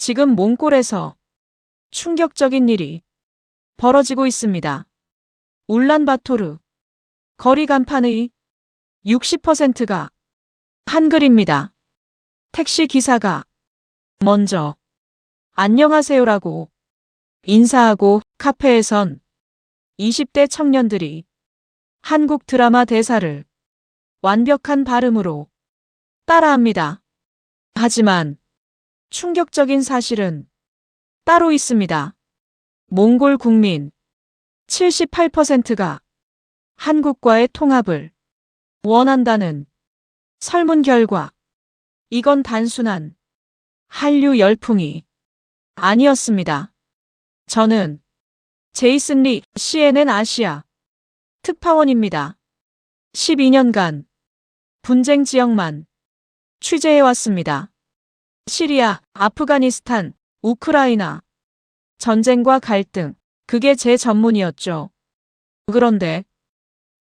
지금 몽골에서 충격적인 일이 벌어지고 있습니다. 울란바토르 거리 간판의 60%가 한글입니다. 택시 기사가 먼저 안녕하세요라고 인사하고 카페에선 20대 청년들이 한국 드라마 대사를 완벽한 발음으로 따라합니다. 하지만 충격적인 사실은 따로 있습니다. 몽골 국민 78%가 한국과의 통합을 원한다는 설문 결과 이건 단순한 한류 열풍이 아니었습니다. 저는 제이슨 리 CNN 아시아 특파원입니다. 12년간 분쟁 지역만 취재해왔습니다. 시리아, 아프가니스탄, 우크라이나 전쟁과 갈등, 그게 제 전문이었죠. 그런데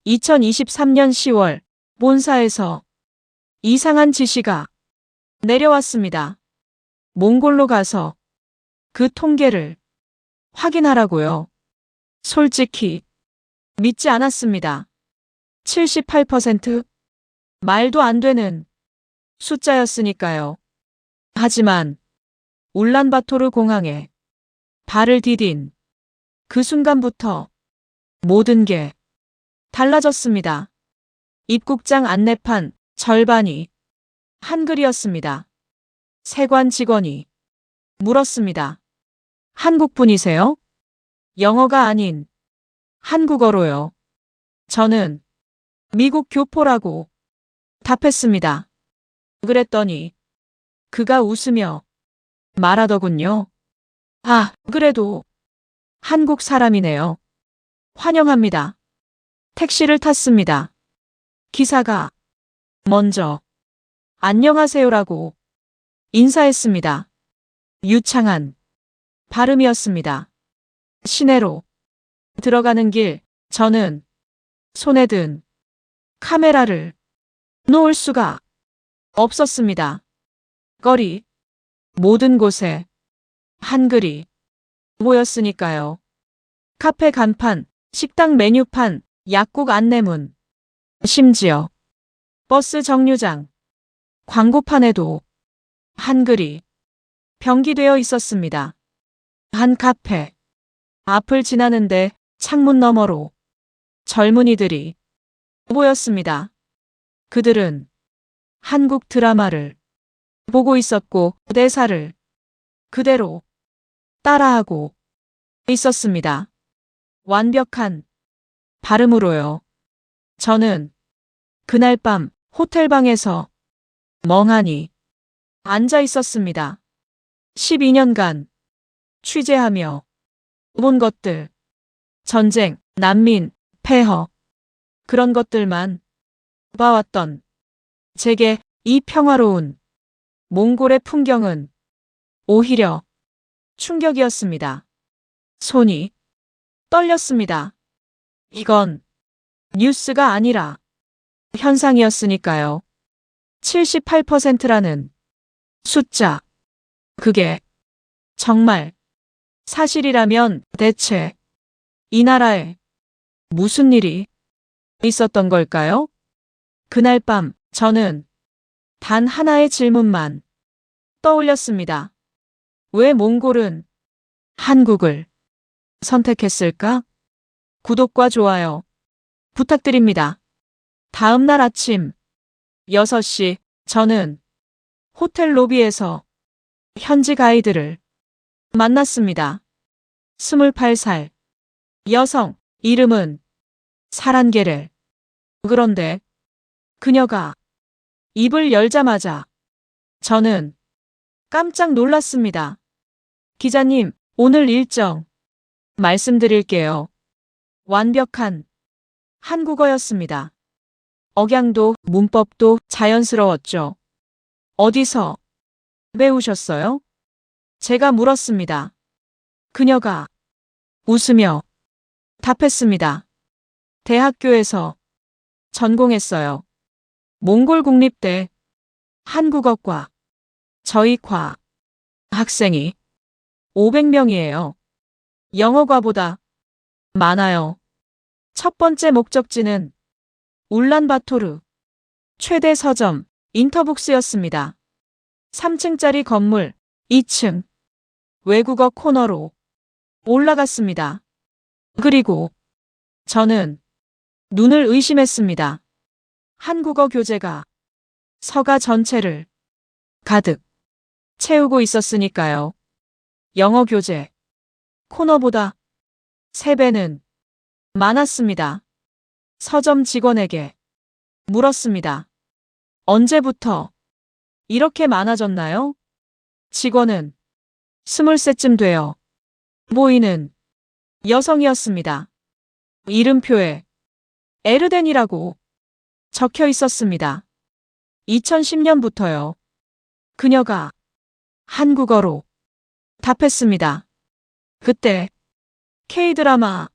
2023년 10월 본사에서 이상한 지시가 내려왔습니다. 몽골로 가서 그 통계를 확인하라고요. 솔직히 믿지 않았습니다. 78%? 말도 안 되는 숫자였으니까요. 하지만 울란바토르 공항에 발을 디딘 그 순간부터 모든 게 달라졌습니다. 입국장 안내판 절반이 한글이었습니다. 세관 직원이 물었습니다. 한국분이세요? 영어가 아닌 한국어로요. 저는 미국 교포라고 답했습니다. 그랬더니 그가 웃으며 말하더군요. 아, 그래도 한국 사람이네요. 환영합니다. 택시를 탔습니다. 기사가 먼저 안녕하세요라고 인사했습니다. 유창한 발음이었습니다. 시내로 들어가는 길, 저는 손에 든 카메라를 놓을 수가 없었습니다. 거리, 모든 곳에 한글이 모였으니까요. 카페 간판, 식당 메뉴판, 약국 안내문, 심지어 버스 정류장, 광고판에도 한글이 병기되어 있었습니다. 한 카페 앞을 지나는데 창문 너머로 젊은이들이 모였습니다. 그들은 한국 드라마를 보고 있었고 대사를 그대로 따라하고 있었습니다. 완벽한 발음으로요. 저는 그날 밤 호텔방에서 멍하니 앉아 있었습니다. 12년간 취재하며 본 것들, 전쟁, 난민, 폐허, 그런 것들만 봐왔던 제게 이 평화로운 몽골의 풍경은 오히려 충격이었습니다. 손이 떨렸습니다. 이건 뉴스가 아니라 현상이었으니까요. 78%라는 숫자, 그게 정말 사실이라면 대체 이 나라에 무슨 일이 있었던 걸까요? 그날 밤 저는 단 하나의 질문만 떠올렸습니다. 왜 몽골은 한국을 선택했을까? 구독과 좋아요 부탁드립니다. 다음 날 아침 6시 저는 호텔 로비에서 현지 가이드를 만났습니다. 28살 여성, 이름은 사란게렐. 그런데 그녀가 입을 열자마자 저는 깜짝 놀랐습니다. 기자님, 오늘 일정 말씀드릴게요. 완벽한 한국어였습니다. 억양도 문법도 자연스러웠죠. 어디서 배우셨어요? 제가 물었습니다. 그녀가 웃으며 답했습니다. 대학교에서 전공했어요. 몽골 국립대 한국어과 저희 과 학생이 500명이에요. 영어과보다 많아요. 첫 번째 목적지는 울란바토르 최대 서점 인터북스였습니다. 3층짜리 건물 2층 외국어 코너로 올라갔습니다. 그리고 저는 눈을 의심했습니다. 한국어 교재가 서가 전체를 가득 채우고 있었으니까요. 영어 교재 코너보다 3배는 많았습니다. 서점 직원에게 물었습니다. 언제부터 이렇게 많아졌나요? 직원은 23쯤 되어 보이는 여성이었습니다. 이름표에 에르덴이라고 적혀 있었습니다. 2010년부터요. 그녀가 한국어로 답했습니다. 그때 K드라마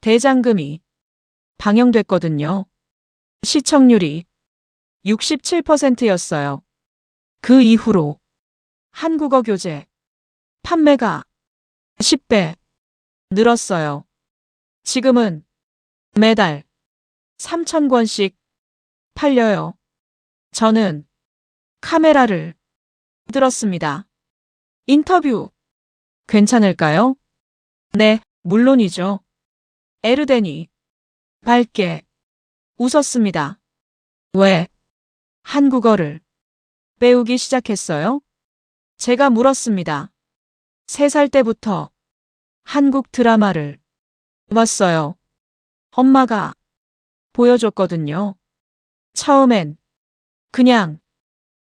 대장금이 방영됐거든요. 시청률이 67%였어요. 그 이후로 한국어 교재 판매가 10배 늘었어요. 지금은 매달 3,000권씩 팔려요. 저는 카메라를 들었습니다. 인터뷰 괜찮을까요? 네, 물론이죠. 에르덴이 밝게 웃었습니다. 왜 한국어를 배우기 시작했어요? 제가 물었습니다. 3살 때부터 한국 드라마를 봤어요. 엄마가 보여줬거든요. 처음엔 그냥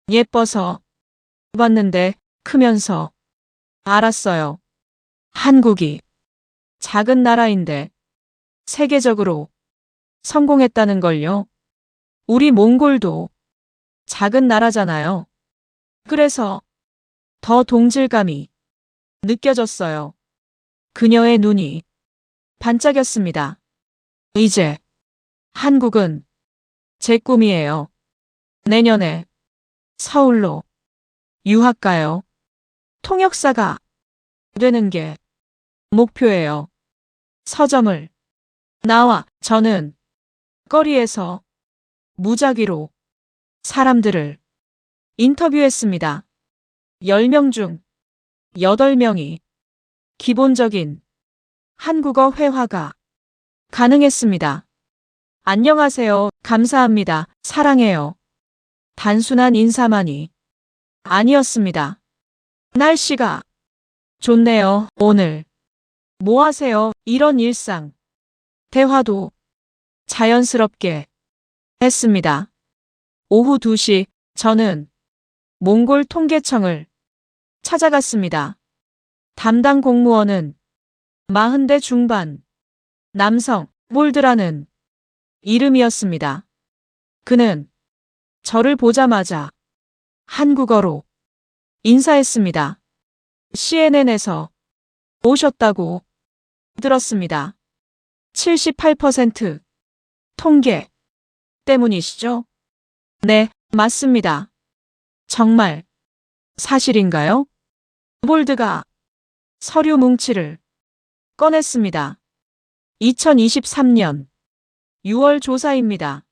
예뻐서 봤는데 크면서 알았어요. 한국이 작은 나라인데 세계적으로 성공했다는 걸요. 우리 몽골도 작은 나라잖아요. 그래서 더 동질감이 느껴졌어요. 그녀의 눈이 반짝였습니다. 이제 한국은 제 꿈이에요. 내년에 서울로 유학 가요. 통역사가 되는 게 목표예요. 서점을 나와 저는 거리에서 무작위로 사람들을 인터뷰했습니다. 10명 중 8명이 기본적인 한국어 회화가 가능했습니다. 안녕하세요. 감사합니다. 사랑해요. 단순한 인사만이 아니었습니다. 날씨가 좋네요. 오늘 뭐 하세요? 이런 일상 대화도 자연스럽게 했습니다. 오후 2시 저는 몽골 통계청을 찾아갔습니다. 담당 공무원은 40대 중반 남성 몰드라는 이름이었습니다. 그는 저를 보자마자 한국어로 인사했습니다. CNN에서 오셨다고 들었습니다. 78% 통계 때문이시죠? 네, 맞습니다. 정말 사실인가요? 볼드가 서류 뭉치를 꺼냈습니다. 2023년 6월 조사입니다.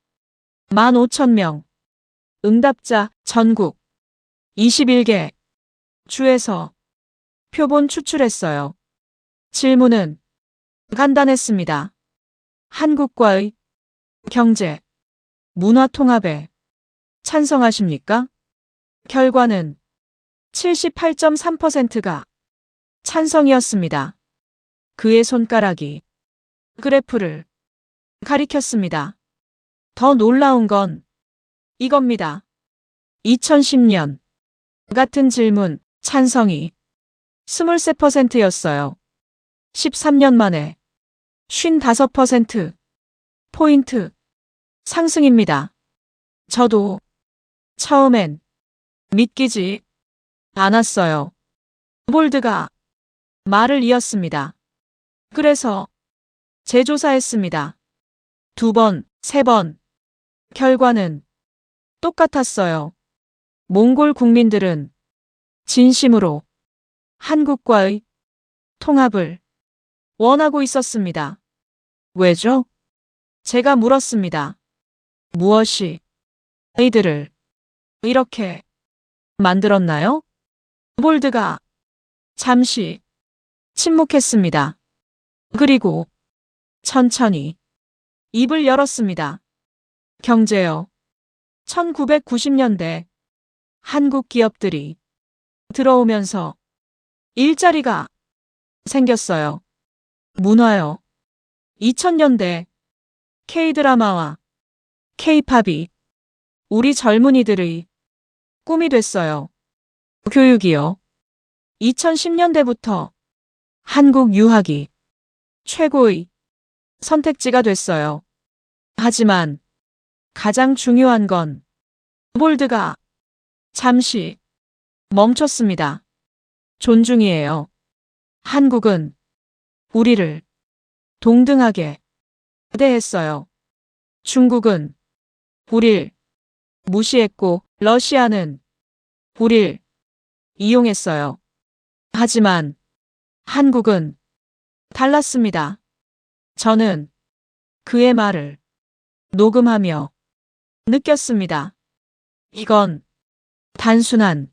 15,000명. 응답자 전국 21개 주에서 표본 추출했어요. 질문은 간단했습니다. 한국과의 경제, 문화 통합에 찬성하십니까? 결과는 78.3%가 찬성이었습니다. 그의 손가락이 그래프를 가리켰습니다. 더 놀라운 건 이겁니다. 2010년 같은 질문 찬성이 23%였어요. 13년 만에 55% 포인트 상승입니다. 저도 처음엔 믿기지 않았어요. 볼드가 말을 이었습니다. 그래서 재조사했습니다. 2번, 3번. 결과는 똑같았어요. 몽골 국민들은 진심으로 한국과의 통합을 원하고 있었습니다. 왜죠? 제가 물었습니다. 무엇이 이들을 이렇게 만들었나요? 볼드가 잠시 침묵했습니다. 그리고 천천히 입을 열었습니다. 경제요. 1990년대 한국 기업들이 들어오면서 일자리가 생겼어요. 문화요. 2000년대 K-드라마와 K-팝이 우리 젊은이들의 꿈이 됐어요. 교육이요. 2010년대부터 한국 유학이 최고의 선택지가 됐어요. 하지만 가장 중요한 건 볼드가 잠시 멈췄습니다. 존중이에요. 한국은 우리를 동등하게 대했어요. 중국은 우릴 무시했고 러시아는 우릴 이용했어요. 하지만 한국은 달랐습니다. 저는 그의 말을 녹음하며 느꼈습니다. 이건 단순한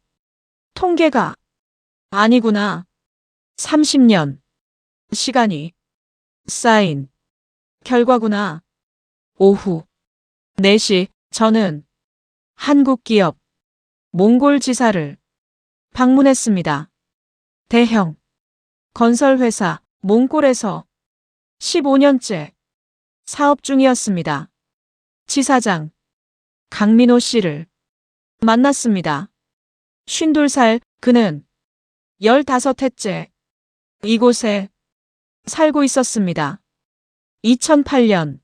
통계가 아니구나. 30년 시간이 쌓인 결과구나. 오후 4시 저는 한국 기업 몽골 지사를 방문했습니다. 대형 건설회사 몽골에서 15년째 사업 중이었습니다. 지사장 강민호 씨를 만났습니다. 52살 그는 15해째 이곳에 살고 있었습니다. 2008년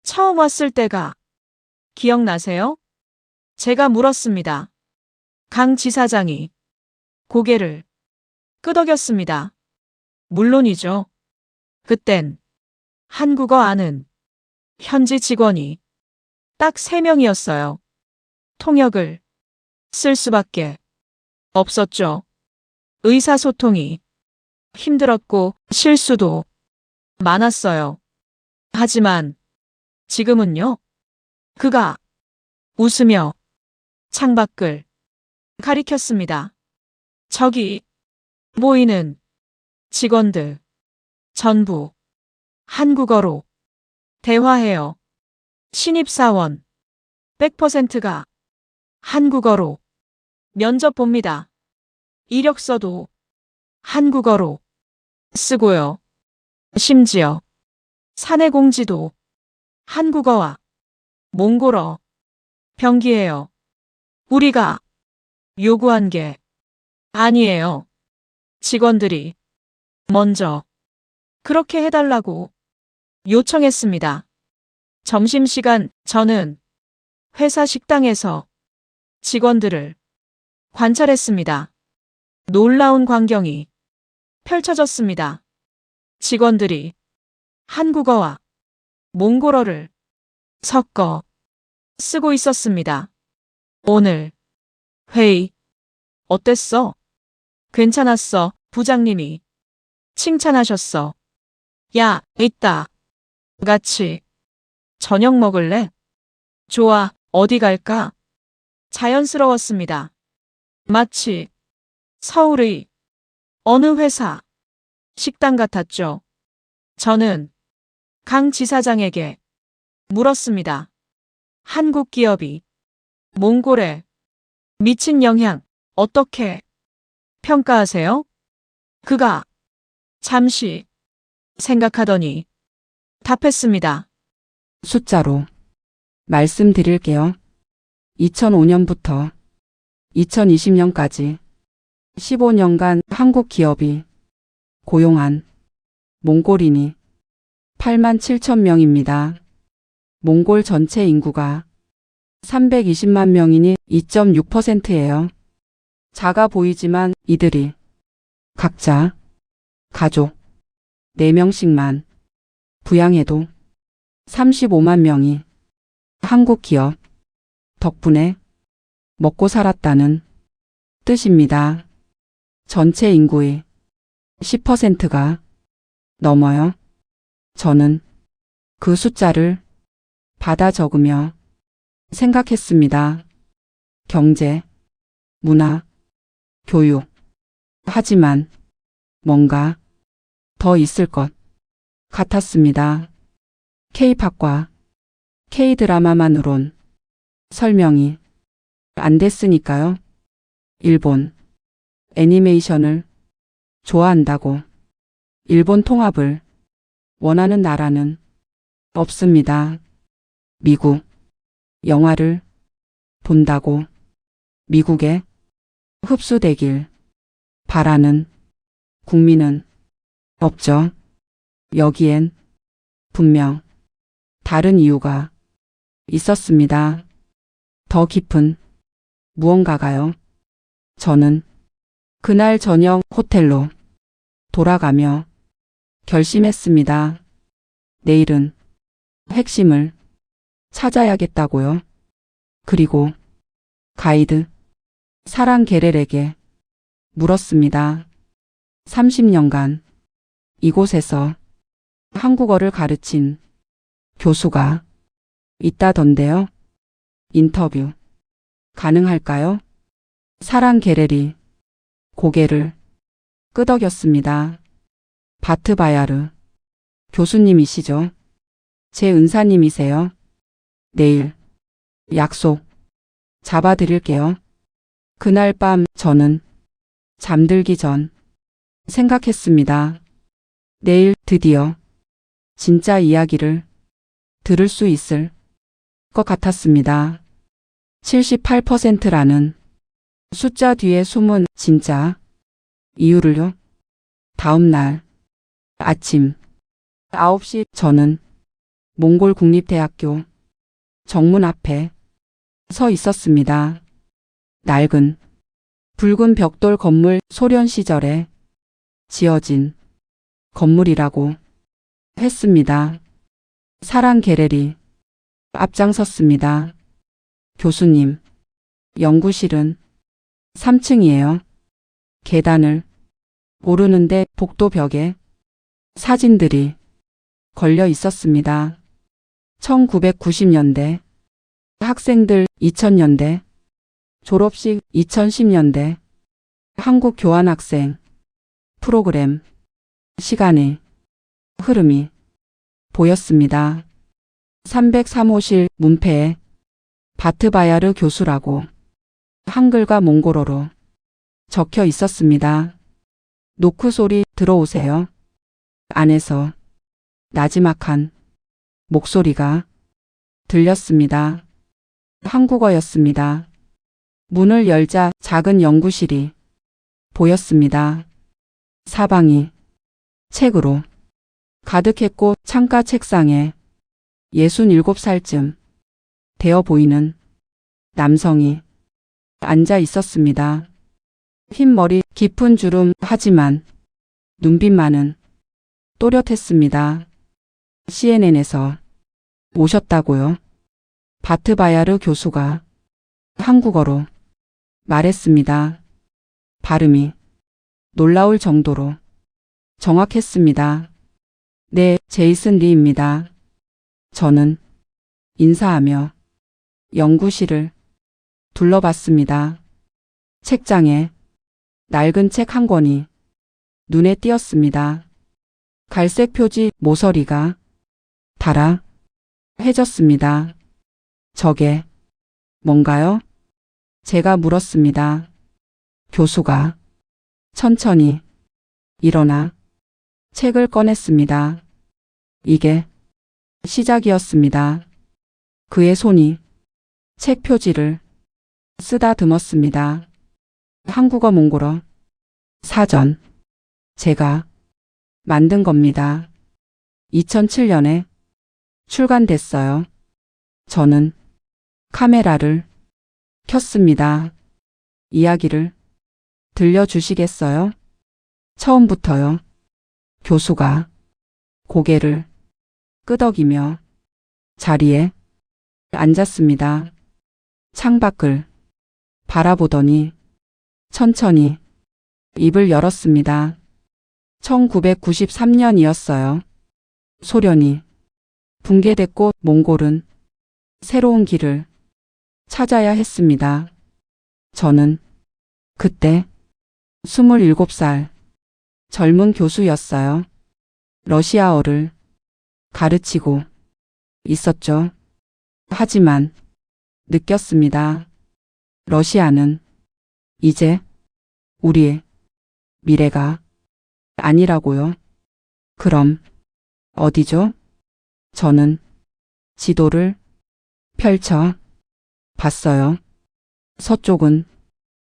처음 왔을 때가 기억나세요? 제가 물었습니다. 강 지사장이 고개를 끄덕였습니다. 물론이죠. 그땐 한국어 아는 현지 직원이 딱 3명이었어요. 통역을 쓸 수밖에 없었죠. 의사소통이 힘들었고 실수도 많았어요. 하지만 지금은요. 그가 웃으며 창밖을 가리켰습니다. 저기 보이는 직원들 전부 한국어로 대화해요. 신입사원 100%가 한국어로 면접 봅니다. 이력서도 한국어로 쓰고요. 심지어 사내 공지도 한국어와 몽골어 병기해요. 우리가 요구한 게 아니에요. 직원들이 먼저 그렇게 해달라고 요청했습니다. 점심시간 저는 회사 식당에서 직원들을 관찰했습니다. 놀라운 광경이 펼쳐졌습니다. 직원들이 한국어와 몽골어를 섞어 쓰고 있었습니다. 오늘 회의 어땠어? 괜찮았어. 부장님이 칭찬하셨어. 야, 이따 같이 저녁 먹을래? 좋아, 어디 갈까? 자연스러웠습니다. 마치 서울의 어느 회사 식당 같았죠. 저는 강 지사장에게 물었습니다. 한국 기업이 몽골에 미친 영향 어떻게 평가하세요? 그가 잠시 생각하더니 답했습니다. 숫자로 말씀드릴게요. 2005년부터 2020년까지 15년간 한국 기업이 고용한 몽골인이 8만 7천 명입니다. 몽골 전체 인구가 320만 명이니 2.6%예요. 작아 보이지만 이들이 각자 가족 4명씩만 부양해도 35만 명이 한국 기업 덕분에 먹고 살았다는 뜻입니다. 전체 인구의 10%가 넘어요. 저는 그 숫자를 받아 적으며 생각했습니다. 경제, 문화, 교육. 하지만 뭔가 더 있을 것 같았습니다. K-팝과 K-드라마만으론 설명이 안 됐으니까요. 일본 애니메이션을 좋아한다고 일본 통합을 원하는 나라는 없습니다. 미국 영화를 본다고 미국에 흡수되길 바라는 국민은 없죠. 여기엔 분명 다른 이유가 있었습니다. 더 깊은 무언가가요. 저는 그날 저녁 호텔로 돌아가며 결심했습니다. 내일은 핵심을 찾아야겠다고요. 그리고 가이드 사랑 게렐에게 물었습니다. 30년간 이곳에서 한국어를 가르친 교수가 있다던데요. 인터뷰 가능할까요? 사랑 게렐이 고개를 끄덕였습니다. 바트바야르 교수님이시죠? 제 은사님이세요. 내일 약속 잡아드릴게요. 그날 밤 저는 잠들기 전 생각했습니다. 내일 드디어 진짜 이야기를 들을 수 있을 것 같았습니다. 78%라는 숫자 뒤에 숨은 진짜 이유를요. 다음 날 아침 9시 저는 몽골 국립대학교 정문 앞에 서 있었습니다. 낡은 붉은 벽돌 건물 소련 시절에 지어진 건물이라고 했습니다. 사랑 게렐이 앞장섰습니다. 교수님, 연구실은 3층이에요. 계단을 오르는데 복도 벽에 사진들이 걸려 있었습니다. 1990년대 학생들 2000년대 졸업식 2010년대 한국 교환학생 프로그램 시간의 흐름이 보였습니다. 303호실 문패에 바트바야르 교수라고 한글과 몽골어로 적혀 있었습니다. 노크 소리 들어오세요. 안에서 나지막한 목소리가 들렸습니다. 한국어였습니다. 문을 열자 작은 연구실이 보였습니다. 사방이 책으로 가득했고 창가 책상에 67살쯤 되어 보이는 남성이 앉아 있었습니다. 흰 머리, 깊은 주름, 하지만 눈빛만은 또렷했습니다. CNN에서 오셨다고요? 바트바야르 교수가 한국어로 말했습니다. 발음이 놀라울 정도로 정확했습니다. 네, 제이슨 리입니다. 저는 인사하며 연구실을 둘러봤습니다. 책장에 낡은 책 한 권이 눈에 띄었습니다. 갈색 표지 모서리가 달아 해졌습니다. 저게 뭔가요? 제가 물었습니다. 교수가 천천히 일어나 책을 꺼냈습니다. 이게 시작이었습니다. 그의 손이 책 표지를 쓰다듬었습니다. 한국어 몽골어 사전 제가 만든 겁니다. 2007년에 출간됐어요. 저는 카메라를 켰습니다. 이야기를 들려주시겠어요? 처음부터요. 교수가 고개를 끄덕이며 자리에 앉았습니다. 창밖을 바라보더니 천천히 입을 열었습니다. 1993년이었어요. 소련이 붕괴됐고 몽골은 새로운 길을 찾아야 했습니다. 저는 그때 27살 젊은 교수였어요. 러시아어를 가르치고 있었죠. 하지만 느꼈습니다. 러시아는 이제 우리의 미래가 아니라고요. 그럼 어디죠? 저는 지도를 펼쳐 봤어요. 서쪽은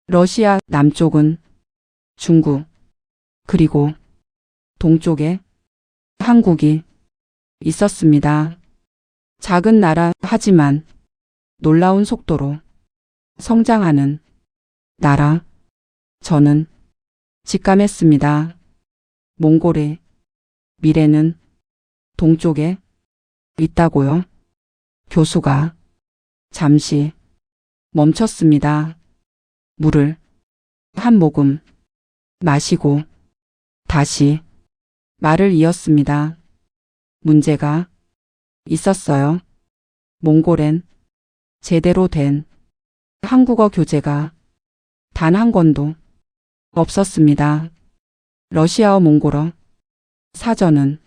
러시아, 남쪽은 중국, 그리고 동쪽에 한국이 있었습니다. 작은 나라 하지만 놀라운 속도로 성장하는 나라. 저는 직감했습니다. 몽골의 미래는 동쪽에 있다고요. 교수가 잠시 멈췄습니다. 물을 한 모금 마시고 다시 말을 이었습니다. 문제가 있었어요. 몽골엔 제대로 된 한국어 교재가 단 한 권도 없었습니다. 러시아어, 몽골어 사전은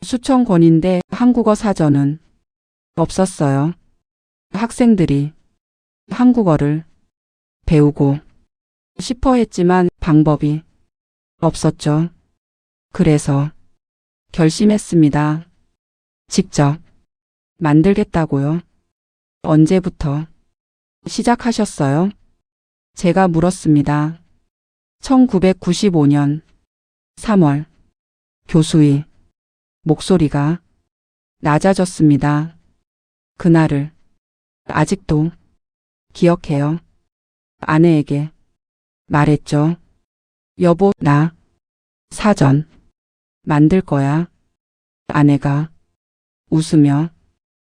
수천 권인데 한국어 사전은 없었어요. 학생들이 한국어를 배우고 싶어 했지만 방법이 없었죠. 그래서 결심했습니다. 직접 만들겠다고요. 언제부터 시작하셨어요? 제가 물었습니다. 1995년 3월 교수의 목소리가 낮아졌습니다. 그날을 아직도 기억해요. 아내에게 말했죠. 여보, 나 사전 만들 거야. 아내가 웃으며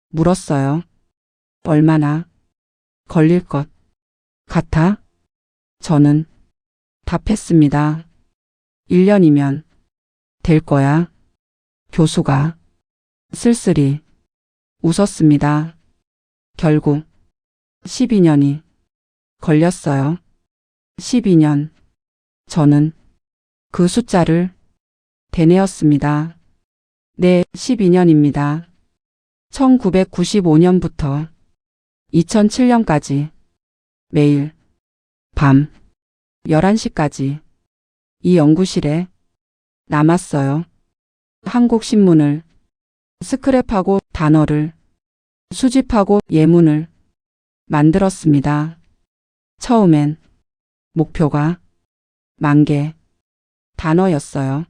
물었어요. 얼마나 걸릴 것 같아? 저는 답했습니다. 1년이면 될 거야. 교수가 쓸쓸히 웃었습니다. 결국 12년이 걸렸어요. 12년. 저는 그 숫자를 되뇌었습니다. 네, 12년입니다. 1995년부터 2007년까지 매일 밤 11시까지 이 연구실에 남았어요. 한국 신문을 스크랩하고 단어를 수집하고 예문을 만들었습니다. 처음엔 목표가 10,000개 단어였어요.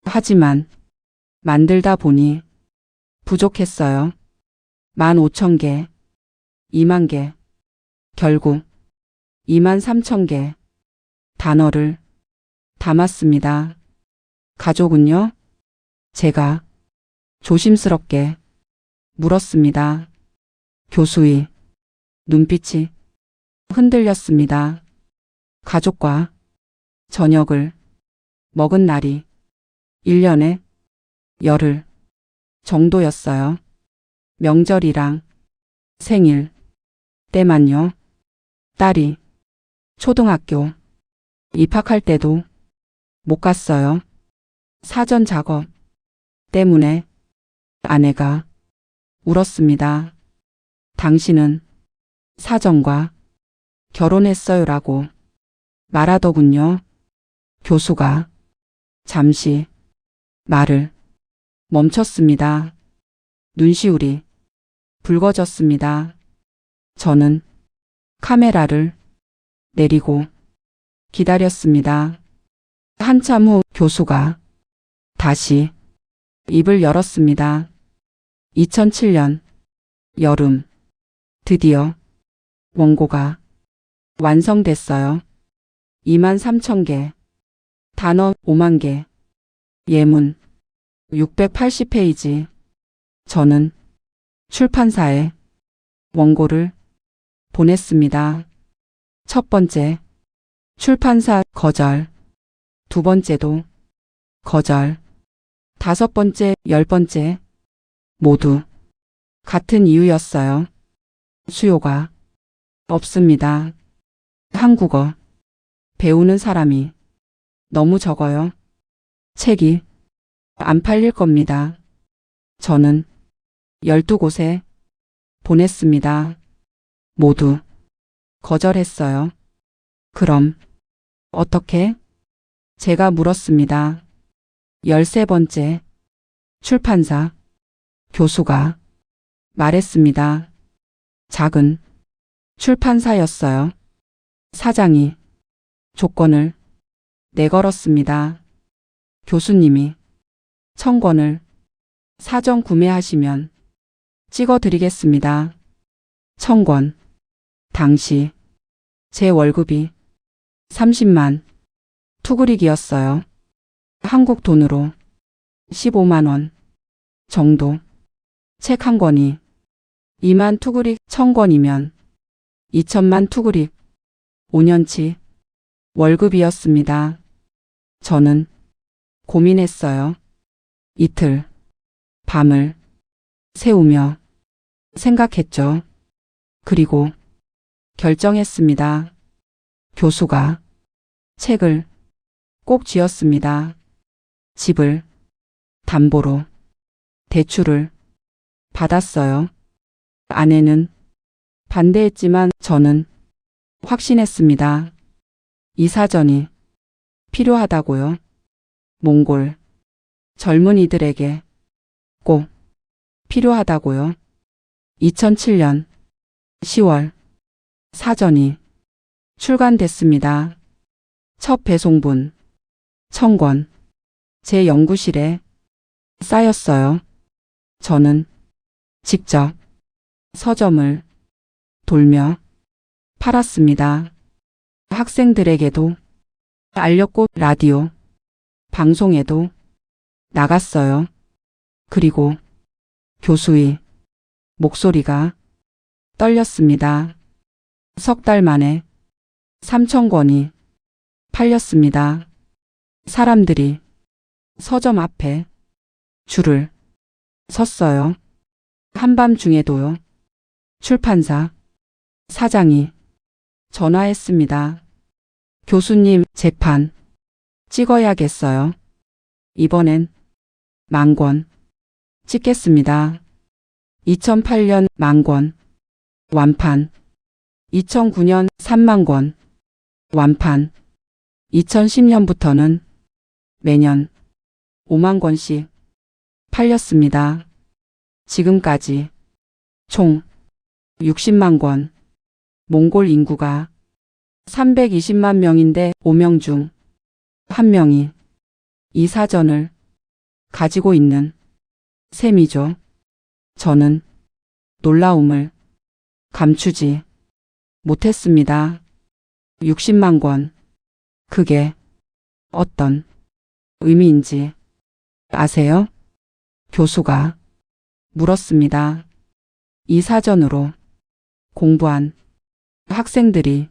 하지만 만들다 보니 부족했어요. 15,000개, 20,000개, 결국 23,000개 단어를 담았습니다. 가족은요? 제가 조심스럽게 물었습니다. 교수의 눈빛이 흔들렸습니다. 가족과 저녁을 먹은 날이 1년에 열흘 정도였어요. 명절이랑 생일 때만요. 딸이 초등학교 입학할 때도 못 갔어요. 사전 작업 때문에 아내가 울었습니다. 당신은 사전과 결혼했어요라고 말하더군요. 교수가 잠시 말을 멈췄습니다. 눈시울이 붉어졌습니다. 저는 카메라를 내리고 기다렸습니다. 한참 후 교수가 다시 입을 열었습니다. 2007년 여름 드디어 원고가 완성됐어요. 23,000개, 단어 50,000개, 예문 680페이지. 저는 출판사에 원고를 보냈습니다. 첫 번째, 출판사 거절. 두 번째도 거절. 다섯 번째, 열 번째 모두 같은 이유였어요. 수요가 없습니다. 한국어 배우는 사람이 너무 적어요. 책이 안 팔릴 겁니다. 저는 12곳에 보냈습니다. 모두 거절했어요. 그럼 어떻게? 제가 물었습니다. 13번째 출판사 교수가 말했습니다. 작은 출판사였어요. 사장이 조건을 내걸었습니다. 교수님이 청권을 사전 구매하시면 찍어드리겠습니다. 청권. 당시 제 월급이 30만 투구릭이었어요. 한국 돈으로 15만 원 정도. 책 한 권이 2만 투구릭, 1000권이면 2천만 투구릭. 5년치 월급이었습니다. 저는 고민했어요. 이틀 밤을 새우며 생각했죠. 그리고 결정했습니다. 교수가 책을 꼭 쥐었습니다. 집을 담보로 대출을 받았어요. 아내는 반대했지만 저는 확신했습니다. 이 사전이 필요하다고요. 몽골 젊은이들에게 꼭 필요하다고요. 2007년 10월 사전이 출간됐습니다. 첫 배송분 1000권 제 연구실에 쌓였어요. 저는 직접 서점을 돌며 팔았습니다. 학생들에게도 알렸고 라디오 방송에도 나갔어요. 그리고 교수의 목소리가 떨렸습니다. 석 달 만에 3000권이 팔렸습니다. 사람들이 서점 앞에 줄을 섰어요. 한밤중에도요. 출판사 사장이 전화했습니다. 교수님, 재판 찍어야겠어요. 이번엔 10,000권 찍겠습니다. 2008년 10,000권 완판, 2009년 30,000권 완판, 2010년부터는 매년 5만 권씩 팔렸습니다. 지금까지 총 60만 권. 몽골 인구가 320만 명인데 5명 중 1명이 이 사전을 가지고 있는 셈이죠. 저는 놀라움을 감추지 못했습니다. 60만 권. 그게 어떤 의미인지 아세요? 교수가 물었습니다. 이 사전으로 공부한 학생들이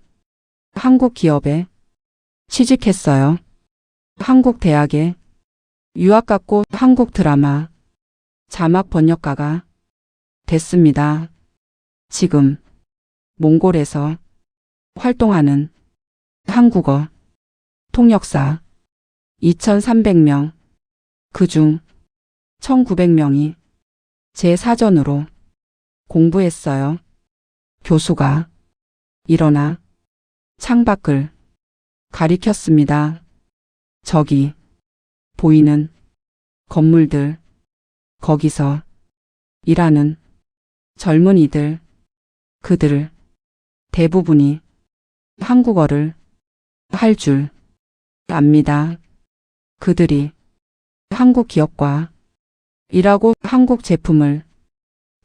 한국 기업에 취직했어요. 한국 대학에 유학 갔고 한국 드라마 자막 번역가가 됐습니다. 지금 몽골에서 활동하는 한국어 통역사 2,300명, 그중 1,900명이 제 사전으로 공부했어요. 교수가 일어나 창밖을 가리켰습니다. 저기 보이는 건물들, 거기서 일하는 젊은이들, 그들 대부분이 한국어를 할 줄 압니다. 그들이 한국 기업과 일하고 한국 제품을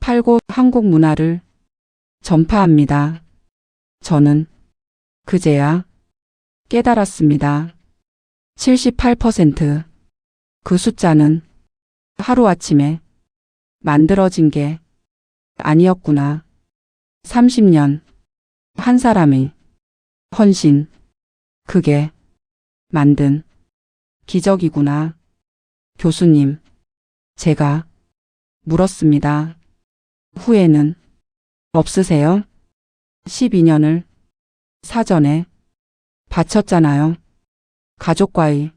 팔고 한국 문화를 전파합니다. 저는 그제야 깨달았습니다. 78%. 그 숫자는 하루아침에 만들어진 게 아니었구나. 30년 한 사람의 헌신, 그게 만든 기적이구나. 교수님, 제가 물었습니다. 후회는 없으세요? 12년을 사전에 바쳤잖아요. 가족과의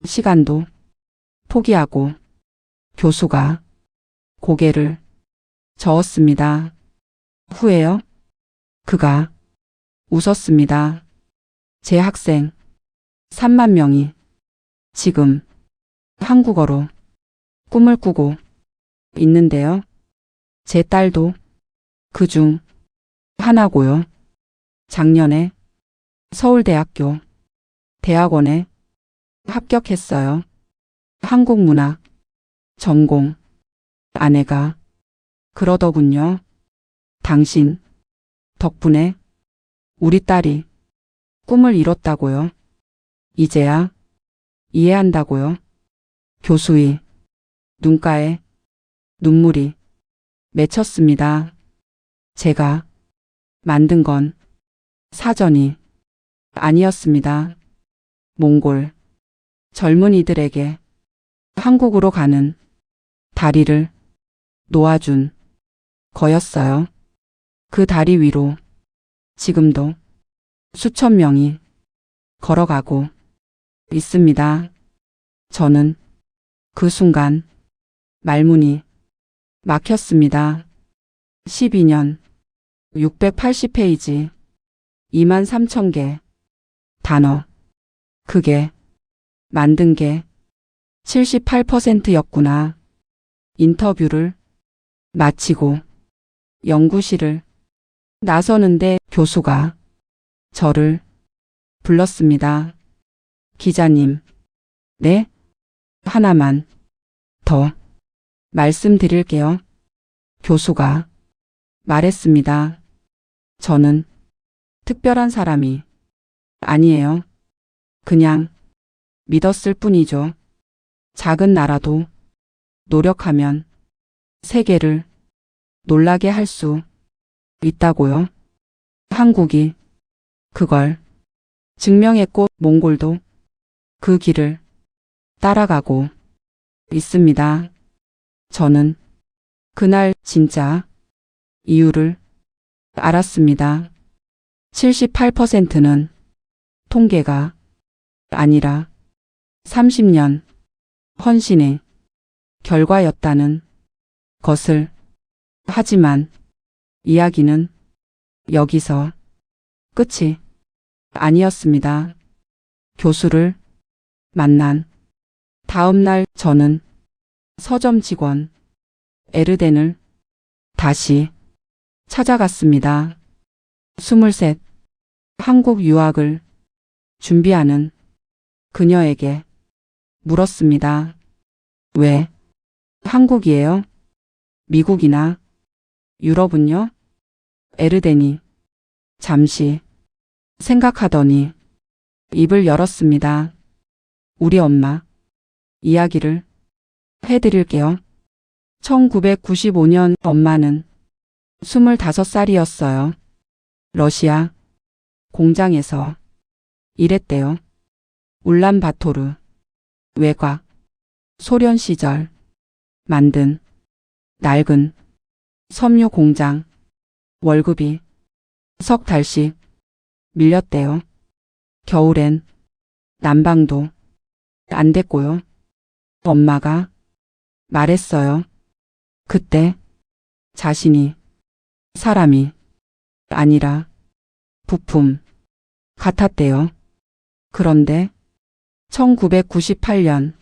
시간도 포기하고. 교수가 고개를 저었습니다. 후회요? 그가 웃었습니다. 제 학생 3만 명이 지금 한국어로 꿈을 꾸고 있는데요. 제 딸도 그중 하나고요. 작년에 서울대학교 대학원에 합격했어요. 한국문학 전공. 아내가 그러더군요. 당신 덕분에 우리 딸이 꿈을 이뤘다고요. 이제야 이해한다고요. 교수의 눈가에 눈물이 맺혔습니다. 제가 만든 건 사전이 아니었습니다. 몽골 젊은이들에게 한국으로 가는 다리를 놓아준 거였어요. 그 다리 위로 지금도 수천 명이 걸어가고 있습니다. 저는 그 순간 말문이 막혔습니다. 12년 680페이지 23,000개 단어. 그게 만든 게 78%였구나. 인터뷰를 마치고 연구실을 나서는데 교수가 저를 불렀습니다. 기자님, 네? 하나만 더 말씀드릴게요. 교수가 말했습니다. 저는 특별한 사람이 아니에요. 그냥 믿었을 뿐이죠. 작은 나라도 노력하면 세계를 놀라게 할 수 있다고요. 한국이 그걸 증명했고 몽골도 그 길을 따라가고 있습니다. 저는 그날 진짜 이유를 알았습니다. 78%는 통계가 아니라 30년 헌신의 결과였다는 것을. 하지만 이야기는 여기서 끝이 아니었습니다. 교수를 만난 다음 날 저는 서점 직원 에르덴을 다시 찾아갔습니다. 23, 한국 유학을 준비하는 그녀에게 물었습니다. 왜 한국이에요? 미국이나 유럽은요? 에르덴이 잠시 생각하더니 입을 열었습니다. 우리 엄마 이야기를 해드릴게요. 1995년 엄마는 25살이었어요. 러시아 공장에서 일했대요. 울란바토르 외곽 소련 시절 만든 낡은 섬유 공장. 월급이 석 달씩 밀렸대요. 겨울엔 난방도 안 됐고요. 엄마가 말했어요. 그때 자신이 사람이 아니라 부품 같았대요. 그런데 1998년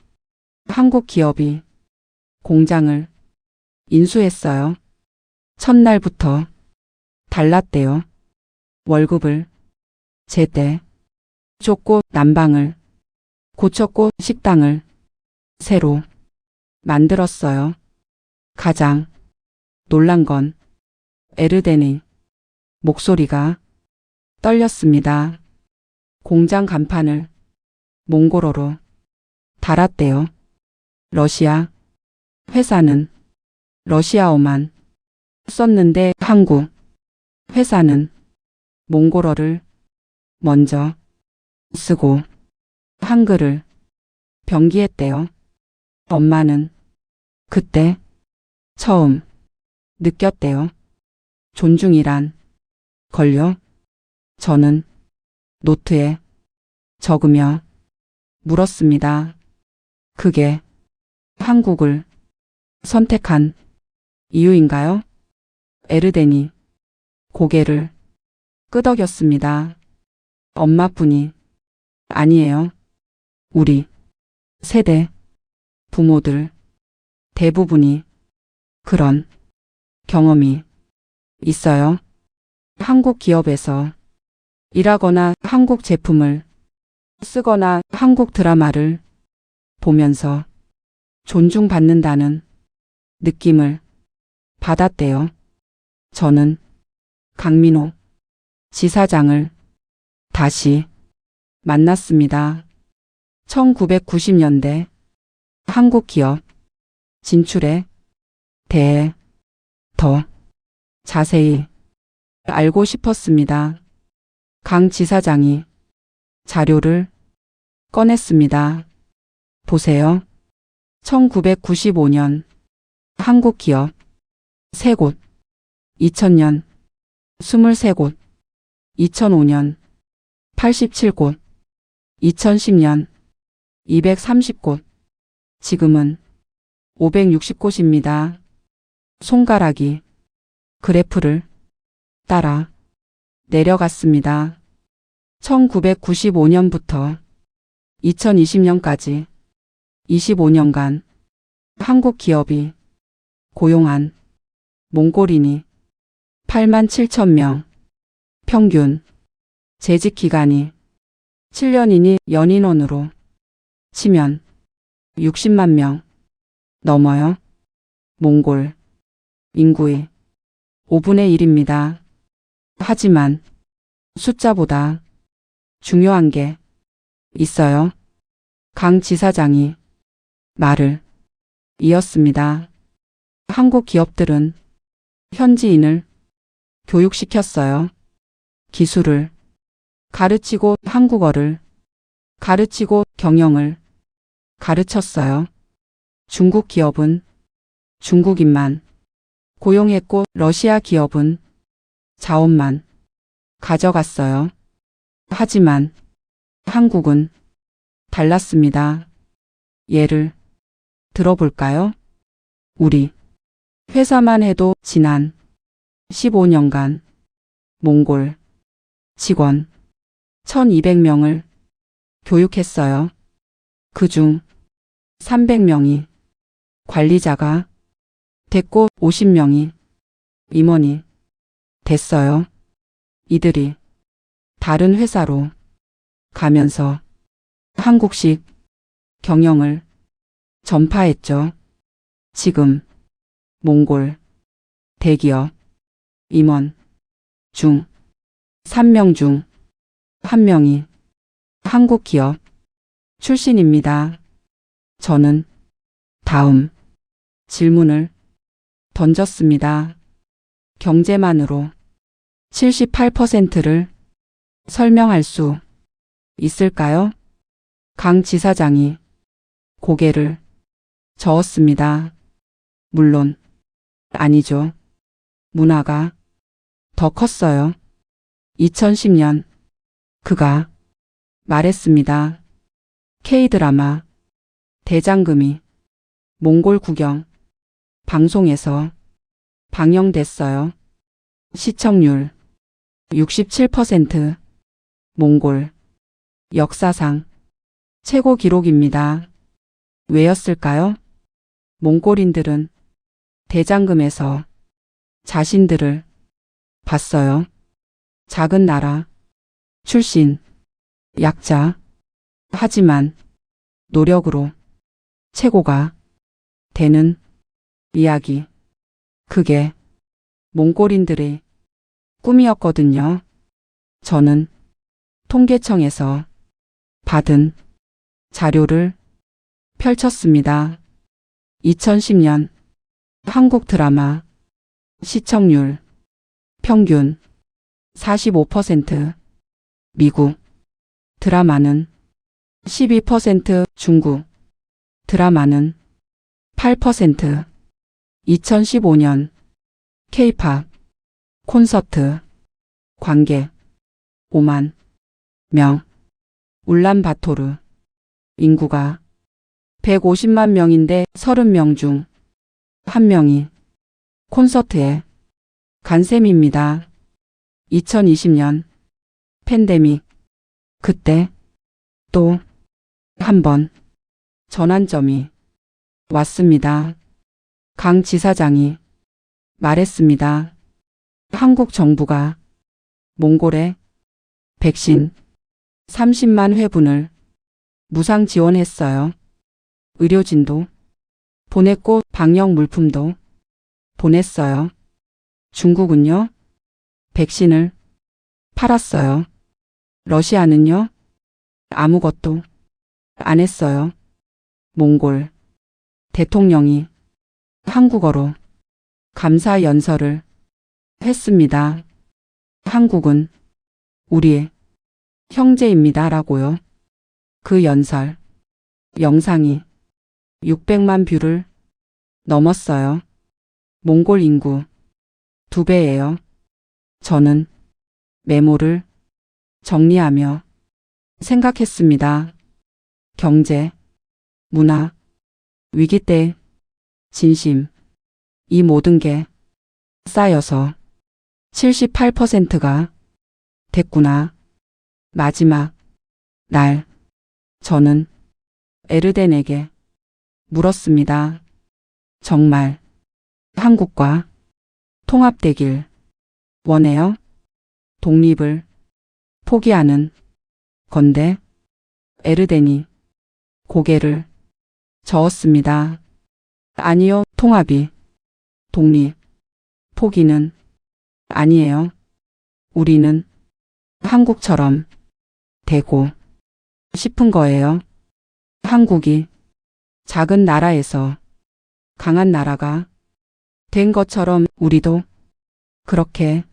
한국 기업이 공장을 인수했어요. 첫날부터 달랐대요. 월급을 제때 줬고 난방을 고쳤고 식당을 새로 만들었어요. 가장 놀란 건 에르덴의 목소리가 떨렸습니다. 공장 간판을 몽골어로 달았대요. 러시아 회사는 러시아어만 썼는데 한국 회사는 몽골어를 먼저 쓰고 한글을 병기했대요. 엄마는 그때 처음 느꼈대요. 존중이란 걸요. 저는 노트에 적으며 물었습니다. 그게 한국을 선택한 이유인가요? 에르덴이 고개를 끄덕였습니다. 엄마뿐이 아니에요. 우리 세대 부모들 대부분이 그런 경험이 있어요. 한국 기업에서 일하거나 한국 제품을 쓰거나 한국 드라마를 보면서 존중받는다는 느낌을 받았대요. 저는 강민호 지사장을 다시 만났습니다. 1990년대 한국 기업 진출에 대해 더 자세히 알고 싶었습니다. 강 지사장이 자료를 꺼냈습니다. 보세요. 1995년 한국 기업 3곳, 2000년 23곳, 2005년 87곳, 2010년 230곳, 지금은 560곳입니다. 손가락이 그래프를 따라 내려갔습니다. 1995년부터 2020년까지 25년간 한국 기업이 고용한 몽골인이 8만 7천 명, 평균 재직 기간이 7년이니 연인원으로 치면 60만 명 넘어요. 몽골 인구의 5분의 1입니다. 하지만 숫자보다 중요한 게 있어요. 강 지사장이 말을 이었습니다. 한국 기업들은 현지인을 교육시켰어요. 기술을 가르치고 한국어를 가르치고 경영을 가르쳤어요. 중국 기업은 중국인만 고용했고 러시아 기업은 자원만 가져갔어요. 하지만 한국은 달랐습니다. 예를 들어볼까요? 우리 회사만 해도 지난 15년간 몽골 직원 1200명을 교육했어요. 그중 300명이 관리자가 됐고 50명이 임원이 됐어요. 이들이 다른 회사로 가면서 한국식 경영을 전파했죠. 지금 몽골 대기업 임원 중 3명 중 1명이 한국 기업 출신입니다. 저는 다음 질문을 던졌습니다. 경제만으로 78%를 설명할 수 있을까요? 강 지사장이 고개를 저었습니다. 물론 아니죠. 문화가 더 컸어요. 2010년 그가 말했습니다. K드라마 대장금이 몽골 구경 방송에서 방영됐어요. 시청률 67%, 몽골 역사상 최고 기록입니다. 왜였을까요? 몽골인들은 대장금에서 자신들을 봤어요. 작은 나라 출신 약자. 하지만 노력으로 최고가 되는 이야기. 그게 몽골인들의 꿈이었거든요. 저는 통계청에서 받은 자료를 펼쳤습니다. 2010년 한국 드라마 시청률 평균 45%, 미국 드라마는 12%, 중국 드라마는 8%, 2015년 K-팝 콘서트 관객 5만 명, 울란바토르 인구가 150만 명인데 30명 중 1명이 콘서트에 간 셈입니다. 2020년 팬데믹 그때 또 한 번 전환점이 왔습니다. 강 지사장이 말했습니다. 한국 정부가 몽골에 백신 30만 회분을 무상 지원했어요. 의료진도 보냈고 방역 물품도 보냈어요. 중국은요? 백신을 팔았어요. 러시아는요? 아무것도 안 했어요. 몽골 대통령이 한국어로 감사 연설을 했습니다. 한국은 우리의 형제입니다라고요. 그 연설 영상이 600만 뷰를 넘었어요. 몽골 인구 2배예요. 저는 메모를 정리하며 생각했습니다. 경제, 문화, 위기 때 진심, 이 모든 게 쌓여서 78%가 됐구나. 마지막 날 저는 에르덴에게 물었습니다. 정말 한국과 통합되길 원해요? 독립을 포기하는 건데 에르덴이 고개를 저었습니다. 아니요, 통합이 독립 포기는 아니에요. 우리는 한국처럼 되고 싶은 거예요. 한국이 작은 나라에서 강한 나라가 된 것처럼 우리도 그렇게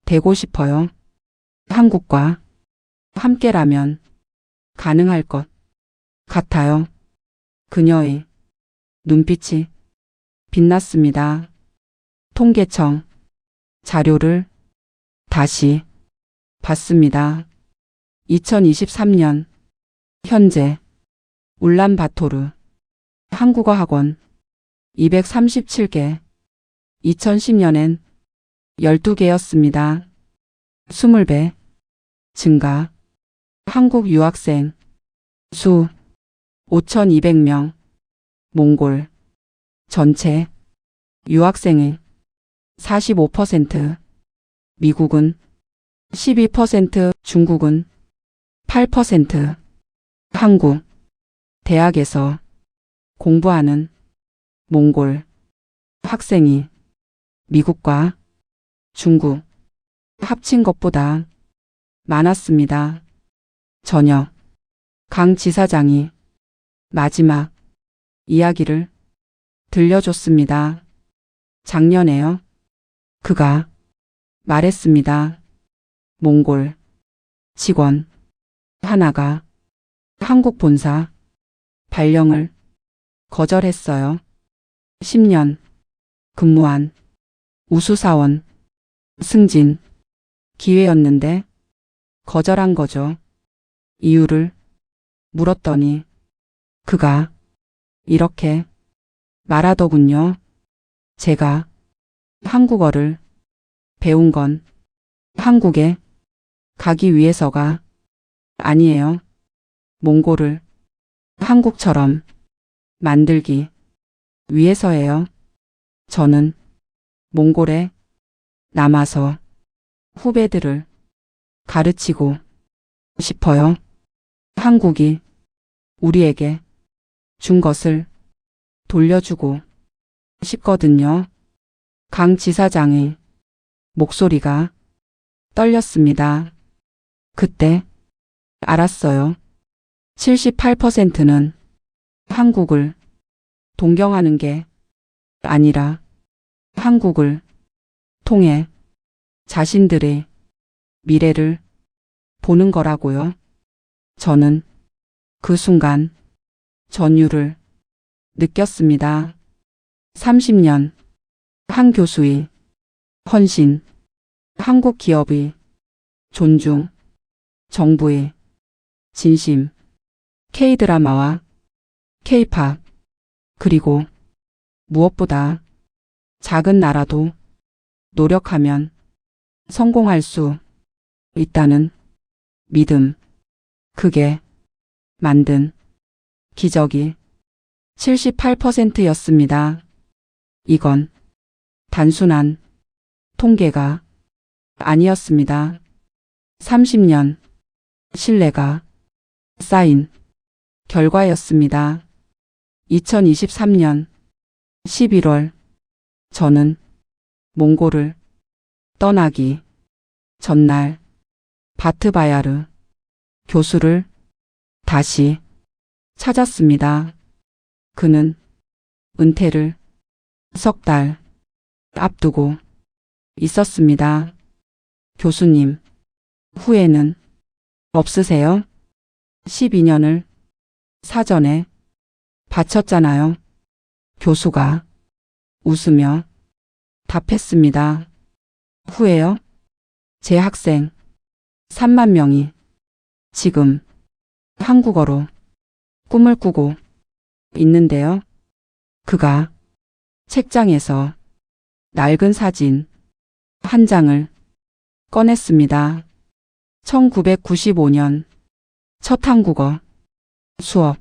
되고 싶어요. 한국과 함께라면 가능할 것 같아요. 그녀의 눈빛이 빛났습니다. 통계청 자료를 다시 봤습니다. 2023년 현재 울란바토르 한국어 학원 237개, 2010년엔 12개였습니다. 20배 증가. 한국 유학생 수 5,200명. 몽골 전체 유학생의 45%, 미국은 12%, 중국은 8%. 한국 대학에서 공부하는 몽골 학생이 미국과 중국 합친 것보다 많았습니다. 저녁 강 지사장이 마지막 이야기를 들려줬습니다. 작년에요. 그가 말했습니다. 몽골 직원 하나가 한국 본사 발령을 거절했어요. 10년 근무한 우수사원 승진 기회였는데 거절한 거죠. 이유를 물었더니 그가 이렇게 말하더군요. 제가 한국어를 배운 건 한국에 가기 위해서가 아니에요. 몽골을 한국처럼 만들기 위해서예요. 저는 몽골에 남아서 후배들을 가르치고 싶어요. 한국이 우리에게 준 것을 돌려주고 싶거든요. 강 지사장의 목소리가 떨렸습니다. 그때 알았어요. 78%는 한국을 동경하는 게 아니라 한국을 통해 자신들의 미래를 보는 거라고요. 저는 그 순간 전율을 느꼈습니다. 30년 한 교수의 헌신, 한국 기업의 존중, 정부의 진심, K드라마와 K팝, 그리고 무엇보다 작은 나라도 노력하면 성공할 수 있다는 믿음, 그게 만든 기적이 78%였습니다. 이건 단순한 통계가 아니었습니다. 30년 신뢰가 쌓인 결과였습니다. 2023년 11월 저는 몽골을 떠나기 전날 바트바야르 교수를 다시 찾았습니다. 그는 은퇴를 석 달 앞두고 있었습니다. 교수님, 후회는 없으세요? 12년을 사전에 바쳤잖아요. 교수가 웃으며 답했습니다. 후회요? 제 학생 3만 명이 지금 한국어로 꿈을 꾸고 있는데요. 그가 책장에서 낡은 사진 한 장을 꺼냈습니다. 1995년 첫 한국어 수업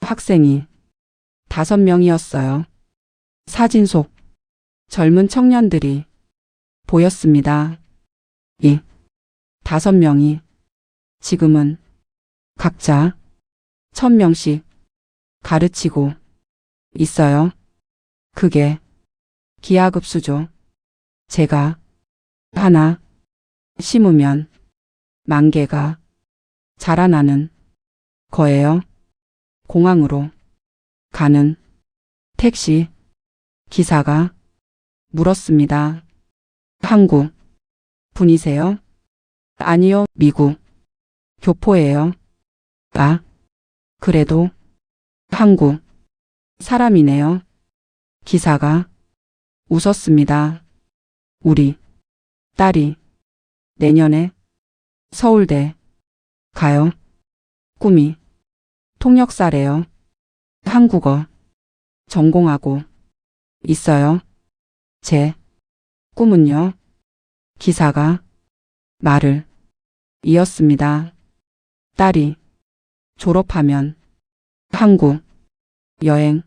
학생이 5명이었어요. 사진 속 젊은 청년들이 보였습니다. 이 5명이 지금은 각자 1000명씩 가르치고 있어요. 그게 기하급수죠. 제가 하나 심으면 10,000개가 자라나는 거예요. 공항으로 가는 택시 기사가 물었습니다. 한국 분이세요? 아니요, 미국 교포예요. 아, 그래도 한국 사람이네요. 기사가 웃었습니다. 우리 딸이 내년에 서울대 가요. 꿈이 통역사래요. 한국어 전공하고 있어요. 제 꿈은요. 기사가 말을 이었습니다. 딸이 졸업하면 한국 여행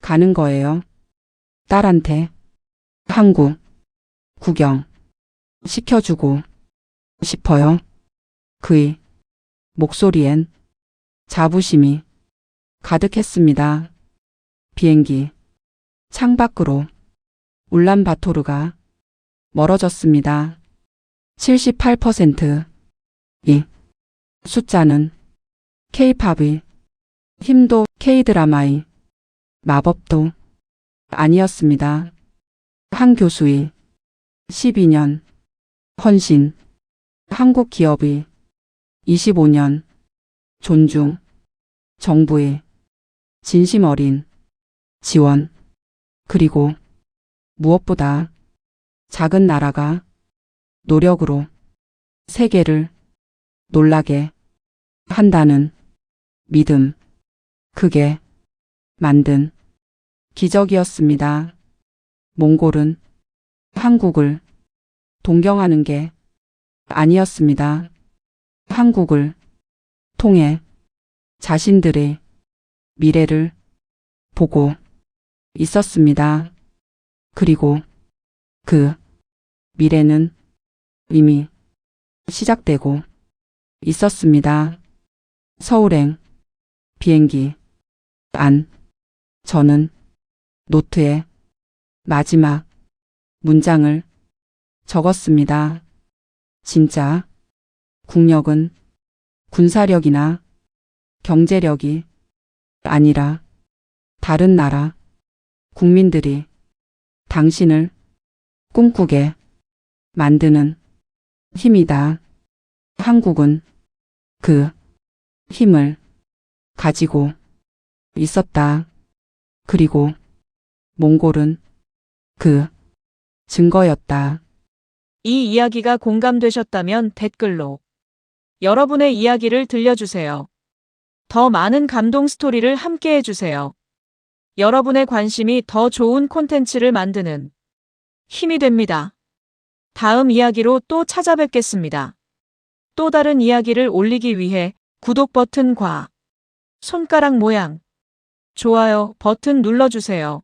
가는 거예요. 딸한테 한국 구경 시켜주고 싶어요. 그의 목소리엔 자부심이 가득했습니다. 비행기 창밖으로 울란바토르가 멀어졌습니다. 78%. 이 숫자는 K-팝의 힘도 K-드라마의 마법도 아니었습니다. 한 교수의 12년 헌신, 한국 기업의 25년 존중, 정부의 진심 어린 지원, 그리고 무엇보다 작은 나라가 노력으로 세계를 놀라게 한다는 믿음, 그게 만든 기적이었습니다. 몽골은 한국을 동경하는 게 아니었습니다. 한국을 통해 자신들의 미래를 보고 있었습니다. 그리고 그 미래는 이미 시작되고 있었습니다. 서울행 비행기 안 저는 노트에 마지막 문장을 적었습니다. 진짜 국력은 군사력이나 경제력이 아니라 다른 나라 국민들이 당신을 꿈꾸게 만드는 힘이다. 한국은 그 힘을 가지고 있었다. 그리고 몽골은 그 증거였다. 이 이야기가 공감되셨다면 댓글로 여러분의 이야기를 들려주세요. 더 많은 감동 스토리를 함께 해주세요. 여러분의 관심이 더 좋은 콘텐츠를 만드는 힘이 됩니다. 다음 이야기로 또 찾아뵙겠습니다. 또 다른 이야기를 올리기 위해 구독 버튼과 손가락 모양, 좋아요 버튼 눌러주세요.